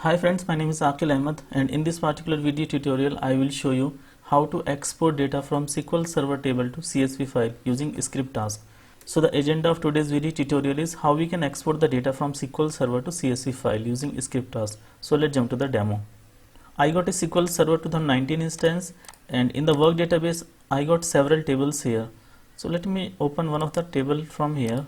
Hi friends, my name is Aqil Ahmed, and in this particular video tutorial I will show you how to export data from SQL Server table to CSV file using script task. So the agenda of today's video tutorial is how we can export the data from SQL Server to CSV file using script task. So let's jump to the demo. I got a SQL Server 2019 instance, and in the work database I got several tables here. So let me open one of the table from here.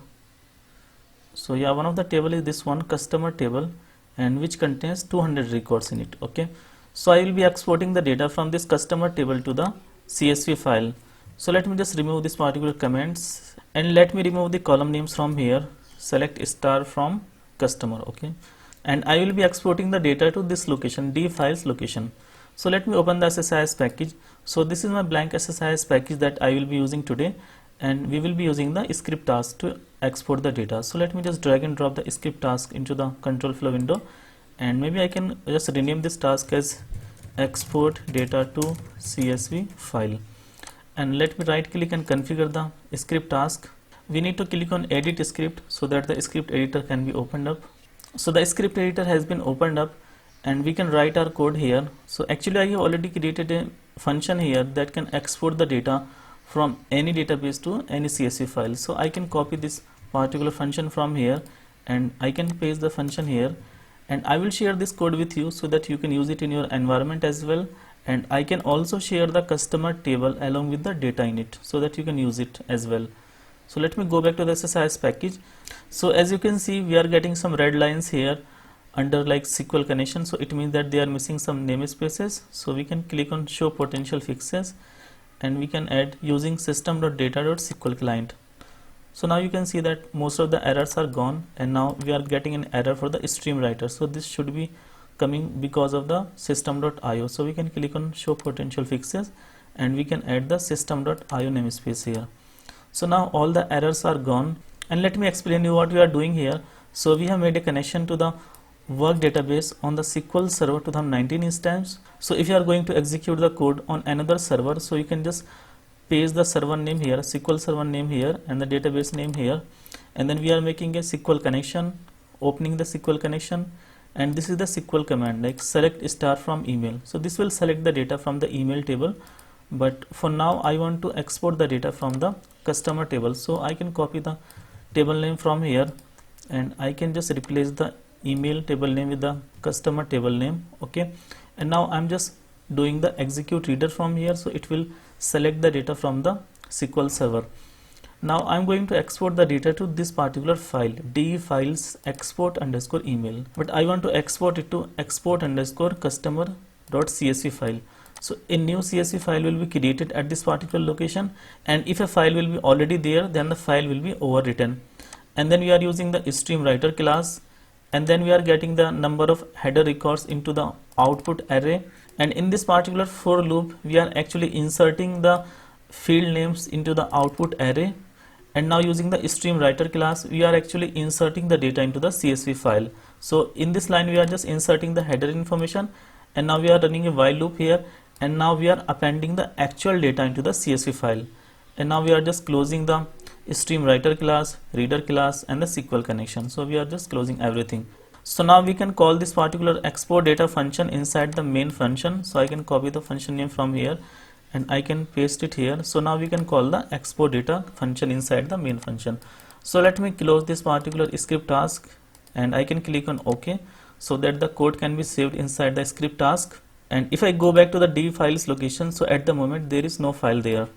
So yeah, one of the table is this one, customer table, and which contains 200 records in it. Okay, so I will be exporting the data from this customer table to the CSV file. So let me just remove this particular comments, and let me remove the column names from here. Select star from customer. Okay, and I will be exporting the data to this location, D files location. So let me open the SSIS package. So this is my blank SSIS package that I will be using today, and we will be using the script task to export the data. So let me just drag and drop the script task into the control flow window, and maybe I can just rename this task as export data to CSV file. And let me right click and configure the script task. We need to click on edit script so that the script editor can be opened up. So the script editor has been opened up, and we can write our code here. So actually I have already created a function here that can export the data from any database to any CSV file. So I can copy this particular function from here, and I can paste the function here, and I will share this code with you so that you can use it in your environment as well. And I can also share the customer table along with the data in it so that you can use it as well. So let me go back to the SSIS package. So as you can see, we are getting some red lines here under like SQL connection, so it means that they are missing some namespaces. So we can click on show potential fixes, and we can add using system.data.sql client. So now you can see that most of the errors are gone, and now we are getting an error for the stream writer. So this should be coming because of the system.io. So we can click on show potential fixes, and we can add the system.io namespace here. So now all the errors are gone, and let me explain you what we are doing here. So we have made a connection to the work database on the SQL Server 2019 instance. So if you are going to execute the code on another server, so you can just paste the server name here, SQL Server name here, and the database name here, and then we are making a SQL connection, opening the SQL connection, and this is the SQL command like select star from email. So this will select the data from the email table, but for now I want to export the data from the customer table. So I can copy the table name from here, and I can just replace the email table name with the customer table name. Okay, and now I'm just doing the execute reader from here, so it will select the data from the SQL Server. Now I'm going to export the data to this particular file, d files export underscore email, but I want to export it to export underscore customer.csv file. So a new CSV file will be created at this particular location, and if a file will be already there, then the file will be overwritten. And then we are using the stream writer class, and then we are getting the number of header records into the output array. And in this particular for loop, we are actually inserting the field names into the output array. And now using the stream writer class, we are actually inserting the data into the CSV file. So in this line, we are just inserting the header information, and now we are running a while loop here, and now we are appending the actual data into the CSV file. And now we are just closing the stream writer class, reader class, and the SQL connection. So we are just closing everything. So now we can call this particular export data function inside the main function. So I can copy the function name from here, and I can paste it here. So now we can call the export data function inside the main function. So let me close this particular script task, and I can click on OK so that the code can be saved inside the script task. And if I go back to the D files location, so at the moment there is no file there.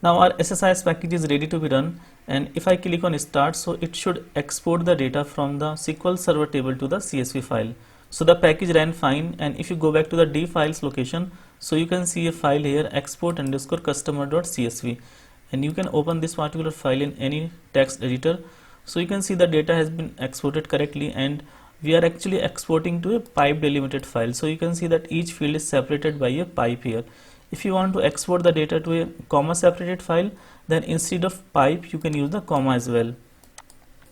Now our SSIS package is ready to be run, and if I click on start, so it should export the data from the SQL Server table to the CSV file. So the package ran fine, and if you go back to the D files location, so you can see a file here, export underscore customer.csv, and you can open this particular file in any text editor. So you can see the data has been exported correctly, and we are actually exporting to a pipe delimited file. So you can see that each field is separated by a pipe here. If you want to export the data to a comma separated file, then instead of pipe you can use the comma as well.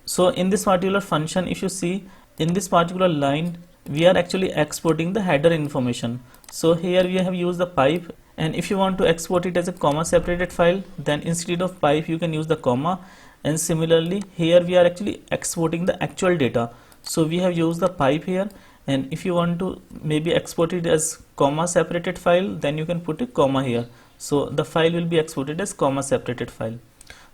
So in this particular function, if you see in this particular line, we are actually exporting the header information. So here we have used the pipe, and if you want to export it as a comma separated file, then instead of pipe you can use the comma. And similarly here we are actually exporting the actual data. So we have used the pipe here, and if you want to maybe export it as comma separated file, then you can put a comma here, so the file will be exported as comma separated file.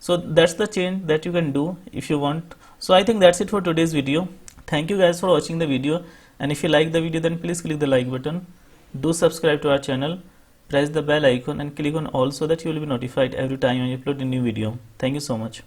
So that's the change that you can do if you want. So I think that's it for today's video. Thank you guys for watching the video, and if you like the video, then please click the like button, do subscribe to our channel, press the bell icon and click on all so that you will be notified every time I upload a new video. Thank you so much.